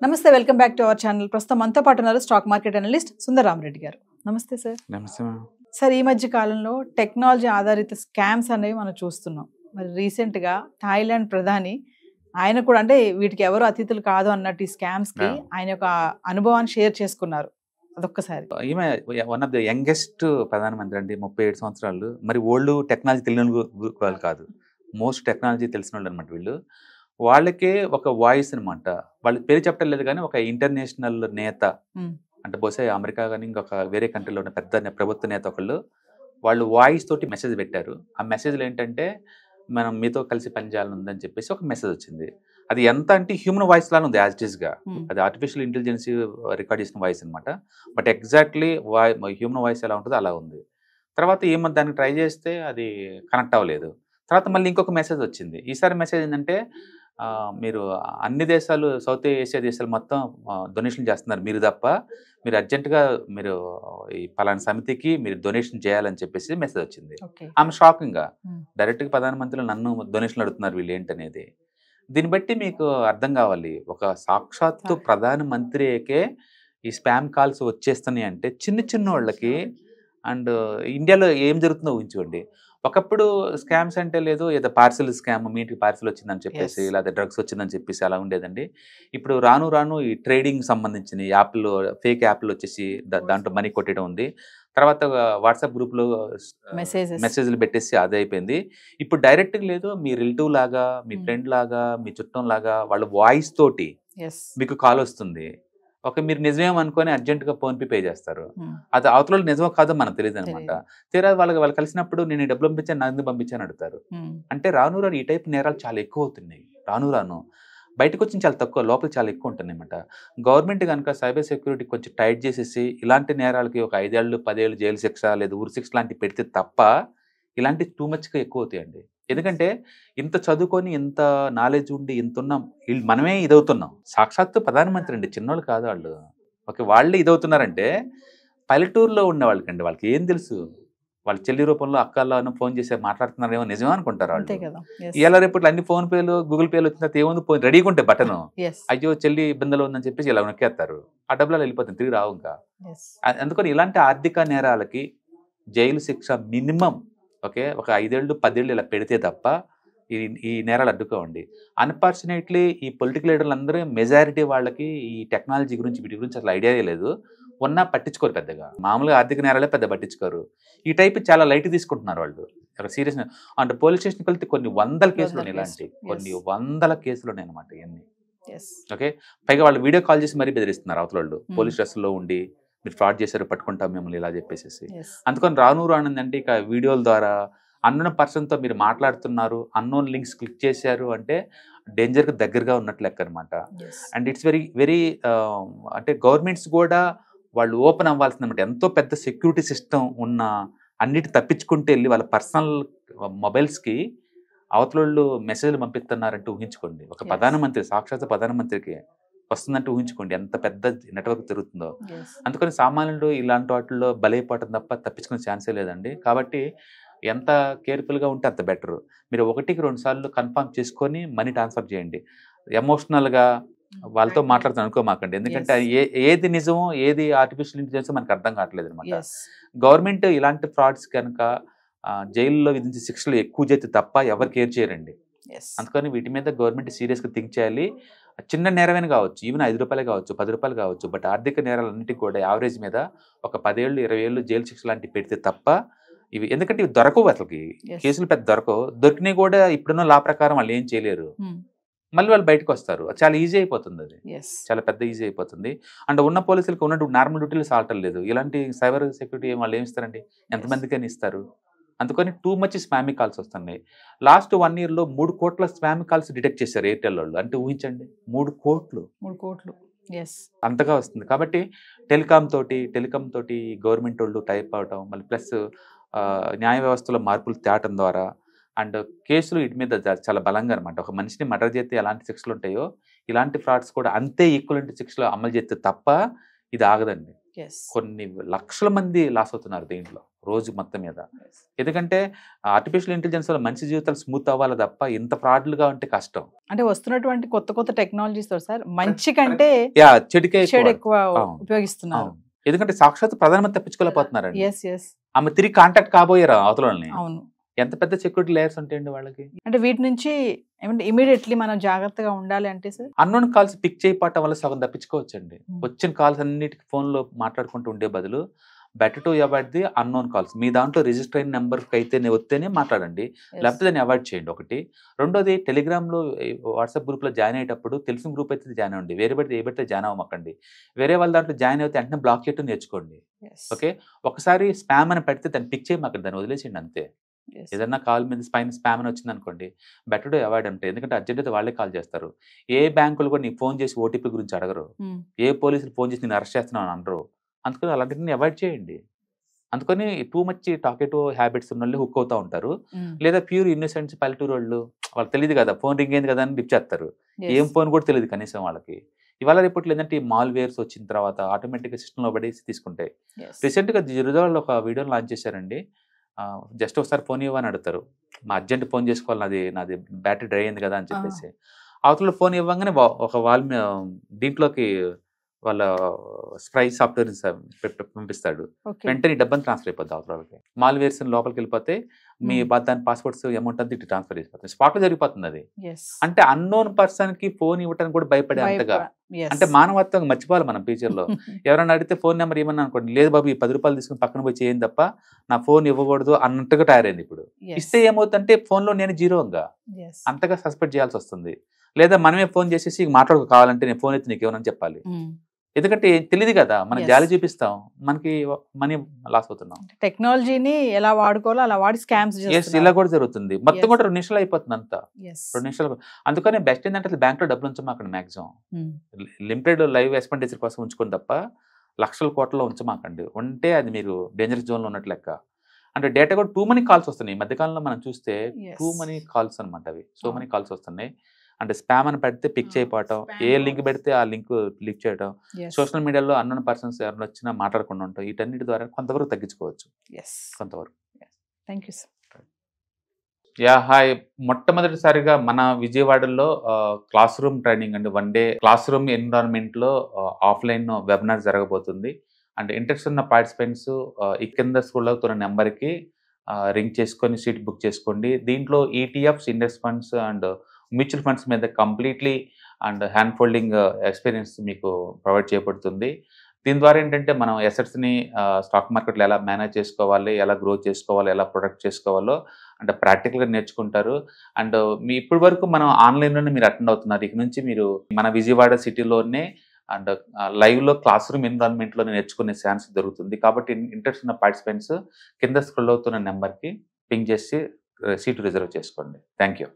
నమస్తే, welcome back to our channel. ప్రస్తుతం మనతో పాటు ఉన్నారు స్టాక్ మార్కెట్ అనలిస్ట్ సుందరరామరెడ్డి గారు. నమస్తే సార్. నమస్తే. సార్, ఈ మధ్య కాలంలో టెక్నాలజీ ఆధారిత స్కామ్స్ అనేవి మనం చూస్తున్నాం. మరి రీసెంట్గా థాయిలాండ్ ప్రధాని ఆయన కూడా, అంటే వీటికి ఎవరు అతిథులు కాదు అన్నట్టు ఈ స్కామ్స్కి ఆయన యొక్క అనుభవాన్ని షేర్ చేసుకున్నారు. అదొక్కసారి. ఈమె వన్ ఆఫ్ ద యంగెస్ట్ ప్రధానమంత్రి అండి, 37 సంవత్సరాలు. మరి ఓల్డ్ టెక్నాలజీ తెలియని వాళ్ళు కాదు, మోస్ట్ టెక్నాలజీ తెలిసిన వాళ్ళు అనమాట వీళ్ళు. వాళ్ళకే ఒక వాయిస్ అనమాట. వాళ్ళ పేరు చెప్పడం లేదు కానీ ఒక ఇంటర్నేషనల్ నేత, అంటే బహుశా అమెరికా కానీ ఇంకొక వేరే కంట్రీలో ఉన్న పెద్ద ప్రభుత్వ నేత ఒకళ్ళు, వాళ్ళు వాయిస్ తోటి మెసేజ్ పెట్టారు. ఆ మెసేజ్లో ఏంటంటే మనం మీతో కలిసి పనిచేయాలని ఉందని చెప్పేసి ఒక మెసేజ్ వచ్చింది. అది ఎంత అంటే హ్యూమన్ వాయిస్ లాగా ఉంది, యాజ్ ఇట్ ఈస్గా. అది ఆర్టిఫిషియల్ ఇంటెలిజెన్స్ రికార్డ్ చేసిన వాయిస్ అనమాట. బట్ ఎగ్జాక్ట్లీ హ్యూమన్ వాయిస్ ఎలా ఉంటుందో అలా ఉంది. తర్వాత ఏమో దానికి ట్రై చేస్తే అది కనెక్ట్ అవ్వలేదు. తర్వాత మళ్ళీ ఇంకొక మెసేజ్ వచ్చింది. ఈసారి మెసేజ్ ఏంటంటే మీరు అన్ని దేశాలు, సౌత్ ఏషియా దేశాలు మొత్తం డొనేషన్ చేస్తున్నారు, మీరు తప్ప. మీరు అర్జెంటుగా మీరు ఈ పలానా సమితికి మీరు డొనేషన్ చేయాలని చెప్పేసి మెసేజ్ వచ్చింది. ఆమె షాకింగ్గా డైరెక్ట్గా ప్రధానమంత్రులు నన్ను డొనేషన్లు అడుగుతున్నారు వీళ్ళు ఏంటనేది. దీన్ని బట్టి మీకు అర్థం కావాలి, ఒక సాక్షాత్తు ప్రధానమంత్రికే ఈ స్పామ్ కాల్స్ వచ్చేస్తున్నాయి అంటే చిన్న చిన్న వాళ్ళకి. అండ్ ఇండియాలో ఏం జరుగుతుందో ఊహించుకోండి. ఒకప్పుడు స్కామ్స్ అంటే లేదు, ఏదో పార్సిల్ స్కామ్, మీ ఇంటికి పార్సిల్ వచ్చిందని చెప్పేసి, లేదా డ్రగ్స్ వచ్చిందని చెప్పేసి అలా ఉండేదండి. ఇప్పుడు రాను రాను ఈ ట్రేడింగ్ సంబంధించిన యాప్లు, ఫేక్ యాప్లు వచ్చేసి దాంట్లో మనీ కొట్టడం ఉంది. తర్వాత వాట్సాప్ గ్రూప్లో మెసేజ్లు పెట్టేసి అదే అయిపోయింది. ఇప్పుడు డైరెక్ట్గా లేదు, మీ రిలేటివ్ లాగా, మీ ఫ్రెండ్ లాగా, మీ చుట్టం లాగా వాళ్ళ వాయిస్ తోటి మీకు కాల్ వస్తుంది. ఒక మీరు నిజమేం అనుకొని అర్జెంటుగా ఫోన్పే పే చేస్తారు. అది అవతల నిజమో కాదో మనకు తెలియదు అనమాట. తీరా వాళ్ళు కలిసినప్పుడు నేను డబ్బులు పంపించాను, నాకు పంపించాను అడుగుతారు. అంటే రాను రాను ఈ టైప్ నేరాలు చాలా ఎక్కువ అవుతున్నాయి. రాను రాను బయటకు వచ్చి చాలా తక్కువ, లోపల చాలా ఎక్కువ ఉంటుంది అనమాట. గవర్నమెంట్ కనుక సైబర్ సెక్యూరిటీ కొంచెం టైట్ చేసేసి ఇలాంటి నేరాలకి ఒక 5 ఏళ్ళు 10 ఏళ్ళు జైలు శిక్ష లేదా ఊరి శిక్ష లాంటివి పెడితే తప్ప ఇలాంటి టూ మచ్గా ఎక్కువ అవుతాయండి. ఎందుకంటే ఇంత చదువుకొని, ఇంత నాలెడ్జ్ ఉండి, ఇంత ఉన్నాం, వీళ్ళు మనమే ఇదవుతున్నాం. సాక్షాత్తు ప్రధానమంత్రి అండి, చిన్నోళ్ళు కాదు వాళ్ళు. ఓకే, వాళ్ళే ఇదవుతున్నారంటే పల్లెటూరులో ఉన్న వాళ్ళకండి, వాళ్ళకి ఏం తెలుసు? వాళ్ళ చెల్లి రూపంలో అక్కల్లో ఫోన్ చేసి మాట్లాడుతున్నారేమో నిజమే అనుకుంటారు వాళ్ళు. ఇలా రేపు అన్ని ఫోన్ పేలు, గూగుల్ పేలు వచ్చిన తర్వాత ఏముంది, పోయి రెడీగా ఉంటే బటన్, అయ్యో చెల్లి ఇబ్బందులు ఉందని చెప్పేసి ఇలా నొక్కేస్తారు. ఆ డబ్బులు వెళ్ళిపోతుంది, తిరిగి రావు ఇంకా. అందుకని ఇలాంటి ఆర్థిక నేరాలకి జైలు శిక్ష మినిమం ఒక 5 ఏళ్ళు 10 ఏళ్ళు ఇలా పెడితే తప్ప ఈ నేరాలు అడ్డుకోండి. అన్ఫార్చునేట్లీ ఈ పొలిటికల్ లీడర్లు అందరూ మెజారిటీ వాళ్ళకి ఈ టెక్నాలజీ గురించి, వీటి గురించి అసలు ఐడియా లేదు. ఉన్నా పట్టించుకోరు పెద్దగా. మామూలుగా ఆర్థిక నేరాలే పెద్ద పట్టించుకోరు. ఈ టైప్ చాలా లైట్ తీసుకుంటున్నారు వాళ్ళు. సీరియస్ అంటే పోలీస్ స్టేషన్కి వెళ్తే కొన్ని వందల కేసులు ఉన్నాయి, ఇలాంటి కొన్ని వందల కేసులు ఉన్నాయి అనమాట ఇవన్నీ. ఓకే, పైగా వాళ్ళు వీడియో కాల్ చేసి మరీ బెదిరిస్తున్నారు అవతల వాళ్ళు. పోలీస్ స్టేషన్లో ఉండి మీరు ఫ్రాడ్ చేశారు, పట్టుకుంటాం మిమ్మల్ని ఇలా చెప్పేసి. అందుకని రాను రానుందంటే ఇక వీడియోల ద్వారా అన్నోన్ పర్సన్తో మీరు మాట్లాడుతున్నారు, అన్నోన్ లింక్స్ క్లిక్ చేశారు అంటే డేంజర్కి దగ్గరగా ఉన్నట్లు లెక్క అనమాట. అండ్ ఇట్స్ వెరీ వెరీ అంటే గవర్నమెంట్స్ కూడా వాళ్ళు ఓపెన్ అవ్వాల్సిందన్నమాట. ఎంతో పెద్ద సెక్యూరిటీ సిస్టమ్ ఉన్న అన్నిటి తప్పించుకుంటూ వెళ్ళి వాళ్ళ పర్సనల్ మొబైల్స్కి అవతల మెసేజ్లు పంపిస్తున్నారంటే ఊహించుకోండి. ఒక ప్రధానమంత్రి, సాక్షాత్ ప్రధానమంత్రికి వస్తుందంటే ఊహించుకోండి ఎంత పెద్ద నెట్వర్క్ తిరుగుతుందో. అందుకని సామాన్యుడు ఇలాంటి వాటిల్లో బలైపోవటం తప్ప తప్పించుకునే ఛాన్సే లేదండి. కాబట్టి ఎంత కేర్ఫుల్గా ఉంటే అంత బెటర్. మీరు 1కి 2 సార్లు కన్ఫర్మ్ చేసుకొని మనీ ట్రాన్స్ఫర్ చేయండి. ఎమోషనల్గా వాళ్ళతో మాట్లాడుతాను అనుకోమాకండి. ఎందుకంటే ఏది నిజమో ఏది ఆర్టిఫిషియల్ ఇంటెలిజెన్స్ మనకు అర్థం కావట్లేదు అనమాట. గవర్నమెంట్ ఇలాంటి ఫ్రాడ్స్ కనుక జైల్లో విధించే శిక్షలు ఎక్కువ చేస్తే తప్ప ఎవరు కేర్ చేయరండి. అందుకని వీటి మీద గవర్నమెంట్ సీరియస్గా థింక్ చేయాలి. చిన్న నేరమైన కావచ్చు, ఈవెన్ 5 రూపాయలే కావచ్చు, 10 రూపాయలు కావచ్చు, బట్ ఆర్థిక నేరాలన్నింటికి కూడా యావరేజ్ మీద ఒక 10 ఏళ్ళు 20 ఏళ్ళు జైలు శిక్ష లాంటివి పెడితే తప్ప ఇవి, ఎందుకంటే ఇవి దొరకవు, అసలుకి కేసులు పెద్ద దొరకవు. దొరికినాయి కూడా ఇప్పుడున్న లా ప్రకారం వాళ్ళు ఏం చేయలేరు. మళ్ళీ వాళ్ళు బయటకు వస్తారు. చాలా ఈజీ అయిపోతుంది, అది చాలా పెద్ద ఈజీ అయిపోతుంది. అండ్ ఉన్న పోలీసులకు ఉన్నట్టు నార్మల్ డ్యూటీలు సాల్టం లేదు. ఇలాంటి సైబర్ సెక్యూరిటీ వాళ్ళు ఏమి ఇస్తారండి, ఎంతమందికైనా ఇస్తారు. అందుకని టూ మచ్ స్పామీ కాల్స్ వస్తున్నాయి. లాస్ట్ 1 yearలో 3 కోట్ల స్పామీ కాల్స్ డిటెక్ట్ చేశారు ఎయిర్టెల్ వాళ్ళు. అంటే ఊహించండి, 3 కోట్లు అంతగా వస్తుంది. కాబట్టి టెలికాం తోటి గవర్నమెంట్ వాళ్ళు టైప్ అవడం, మళ్ళీ ప్లస్ న్యాయ వ్యవస్థలో మార్పులు తేవటం ద్వారా అండ్ కేసులు వీటి మీద చాలా బలంగా అనమాట. ఒక మనిషిని మర్డర్ చేస్తే ఎలాంటి శిక్షలు ఉంటాయో ఇలాంటి ఫ్రాడ్స్ కూడా అంతే ఈక్వలెంట్ శిక్షలు అమలు చేస్తే తప్ప ఇది ఆగదండి. ఎస్ కొన్ని లక్షల మంది లాస్ అవుతున్నారు దీంట్లో రోజు మొత్తం మీద. ఎందుకంటే ఆర్టిఫిషియల్ ఇంటెలిజెన్స్ వల్ల మనిషి జీవితాలు స్మూత్ అవ్వాలి తప్ప ఇంత ఫ్రాడ్లుగా ఉంటే కష్టం. అంటే వస్తున్నటువంటి కొత్త కొత్త టెక్నాలజీస్ తో సార్ మంచి కంటే యా చెడుకే చెడు ఎక్కువ అవును. ఉపయోగిస్తున్నారు. అవును. ఎందుకంటే సాక్షాత్ ప్రధానమంత్రి తప్పించుకోలేకపోతున్నారండి. ఎస్ ఎస్ ఆమె తిరిగి కాంటాక్ట్ కాబోయారు అవతలని. అవును. ఎంత పెద్ద సెక్యూరిటీ లేయర్స్ ఉంటాయండి వాళ్ళకి. అంటే వీటి నుంచి ఏమంటే ఇమీడియట్లీ మనం జాగ్రత్తగా ఉండాలి అంటే సార్. అన్నోన్ కాల్స్ పిక్ చేయకపోవటం వల్ల సగం తప్పించుకోవచ్చండి. వచ్చిన కాల్స్ అన్నిటికి ఫోన్లో మాట్లాడుకుంటూ ఉండే బదులు better to avoid the unknown calls. మీ దాంట్లో రిజిస్టర్ అయిన నెంబర్కి అయితేనే వస్తేనే మాట్లాడండి, లేకపోతే దాన్ని అవాయిడ్ చేయండి. ఒకటి. రెండోది టెలిగ్రామ్లో వాట్సాప్ గ్రూప్లో జాయిన్ అయ్యేటప్పుడు తెలిసిన గ్రూప్ అయితే జాయిన్ అవ్వండి, వేరే పెడితే ఏ పెడితే జాయిన్ అవ్వకండి. వేరే వాళ్ళ దాంట్లో జాయిన్ అయితే వెంటనే బ్లాక్ చేయటం నేర్చుకోండి. ఓకే, ఒకసారి స్పామ్ అని పెడితే దాన్ని పిక్ చేయమాకండి, దాన్ని వదిలేసేయండి అంతే. ఏదన్నా కాల్ మీద స్పామ్ అని వచ్చింది అనుకోండి, బెటర్ టు అవాయిడ్ అంటే. ఎందుకంటే అర్జెంట్ అయితే వాళ్ళే కాల్ చేస్తారు. ఏ బ్యాంకులు కూడా నీకు ఫోన్ చేసి ఓటీపీ గురించి అడగరు, ఏ పోలీసులు ఫోన్ చేసి నేను అరెస్ట్ చేస్తున్నాను అనరు. అందుకని అలాంటిని అవాయిడ్ చేయండి. అందుకని టూ మచ్ టాకెటివ్ హ్యాబిట్స్ ఉన్న వాళ్ళు హుక్ అవుతూ ఉంటారు. లేదా ప్యూర్ ఇన్నోసెంట్స్ పల్లెటూరు వాళ్ళకి తెలియదు కదా, ఫోన్ రింగ్ అయింది కదా అని లిఫ్ట్ చేస్తారు. ఏం ఫోన్ కూడా తెలియదు కనీసం వాళ్ళకి. ఇవాళ రేపట్లో ఏంటంటే ఈ మాల్వేర్స్ వచ్చిన తర్వాత ఆటోమేటిక్గా సిస్టంలో పడేసి తీసుకుంటాయి. రీసెంట్గా జిరోదాలో ఒక వీడియోని లాంచ్ చేశారండి. జస్ట్ ఒకసారి ఫోన్ ఇవ్వని అడుగుతారు, మా అర్జెంట్ ఫోన్ చేసుకోవాలి, నాది బ్యాటరీ డ్రై అయింది కదా అని చెప్పేసి. అవతల ఫోన్ ఇవ్వగానే ఒక దీంట్లోకి వాళ్ళ స్ప్రై సాఫ్ట్వేర్ పంపిస్తాడు. వెంటనే డబ్బుని ట్రాన్స్ఫర్ అయిపోద్ది అవతలకి. మాల్వేర్స్ లోపలికి వెళ్ళిపోతే మీ దాని పాస్వర్డ్స్ అమౌంట్ అంతా ఇటు ట్రాన్స్ఫర్ అయిపోతుంది. స్పాట్లో జరిగిపోతుంది అది. అంటే అన్నోన్ పర్సన్ కి ఫోన్ ఇవ్వడానికి కూడా భయపడే అంతగా. అంటే మానవత్వంగా మర్చిపోవాలి మనం ఫ్యూచర్లో. ఎవరైనా అడిగితే ఫోన్ నెంబర్ ఏమన్నా అనుకోండి, లేదు బాబు ఈ 10 రూపాయలు తీసుకుని పక్కన పోయి చేయండి తప్ప నా ఫోన్ ఇవ్వకూడదు అన్నట్టుగా తయారైంది ఇప్పుడు. ఇస్తే ఏమవుతుందంటే ఫోన్లో నేను జీరోగా అంతగా సస్పెక్ట్ చేయాల్సి వస్తుంది. లేదా మనమే ఫోన్ చేసేసి మాట్లాడుకో కావాలంటే నేను ఫోన్ ఎత్తి నీకు ఏమన్నా చెప్పాలి. ఎందుకంటే తెలియదు కదా, మనం జాలి చూపిస్తాం, మనకి మనీ లాస్ అవుతున్నాం. టెక్నాలజీని ఎలా వాడుకోవాలో అలా వాడి స్కామ్స్ ఇలా కూడా జరుగుతుంది. మొత్తం కూడా 2 నిమిషాలు అయిపోతుంది అంతా. 2 నిమిషాలు. అందుకనే బెస్ట్ ఏంటంటే బ్యాంక్లో డబ్బులు ఉంచమా అక్కడ మ్యాక్సిమం. లిమిటెడ్ లైవ్ ఎక్స్పెండిచర్ కోసం ఉంచుకుని తప్ప లక్షల కోట్లలో ఉంచమాకండి. ఉంటే అది మీరు డేంజరస్ జోన్లో ఉన్నట్లు లెక్క. అంటే డేటా కూడా టూ మనీ కాల్స్ వస్తున్నాయి. ఈ మధ్యకాలంలో మనం చూస్తే టూ మనీ కాల్స్ అనమాట. అవి సో మనీ కాల్స్ వస్తున్నాయి. అంటే స్పామ్ అని పెడితే పిక్ చేయకపోవటం, ఏ లింక్ పెడితే ఆ లింక్ క్లిక్ చేయడం, సోషల్ మీడియాలో అన్నోన్ పర్సన్స్ ఎవరైనా వచ్చినా మాట్లాడకుండా ఉంటాం. వీటన్నిటి ద్వారా కొంతవరకు తగ్గించుకోవచ్చు. కొంతవరకు. Thank you sir. Yeah hi. మొట్టమొదటిసారిగా మన విజయవాడలో క్లాస్ రూమ్ ట్రైనింగ్ అండి, 1 డే క్లాస్ రూమ్ ఎన్విరాన్మెంట్లో ఆఫ్లైన్ వెబినార్ జరగబోతుంది. అంటే ఇంట్రెస్ట్ ఉన్న పార్టిసిపెంట్స్ ఈ కింద స్కూల్లో అవుతున్న నెంబర్కి రింగ్ చేసుకొని సీట్ బుక్ చేసుకోండి. దీంట్లో ETFs, index funds and mutual funds మీద completely and hand folding experience మీకు ప్రొవైడ్ చేయబడుతుంది. దీని ద్వారా ఏంటంటే మనం ఎసెట్స్ని స్టాక్ మార్కెట్లో ఎలా మేనేజ్ చేసుకోవాలి, ఎలా గ్రో చేసుకోవాలి, ఎలా ప్రొడక్ట్ చేసుకోవాలో అంటే ప్రాక్టికల్గా నేర్చుకుంటారు. అండ్ మీ ఇప్పటి వరకు మనం ఆన్లైన్లోనే మీరు అటెండ్ అవుతున్నారు. ఇక నుంచి మీరు మన విజయవాడ సిటీలోనే అండ్ లైవ్లో క్లాస్ రూమ్ ఎన్విరాన్మెంట్లో నేర్చుకునే ఛాన్స్ దొరుకుతుంది. కాబట్టి ఇంట్రెస్ట్ ఉన్న పార్టిసిపెంట్స్ కింద స్క్రోల్ అవుతున్న నెంబర్కి పింగ్ చేసి సీటు రిజర్వ్ చేసుకోండి. Thank you.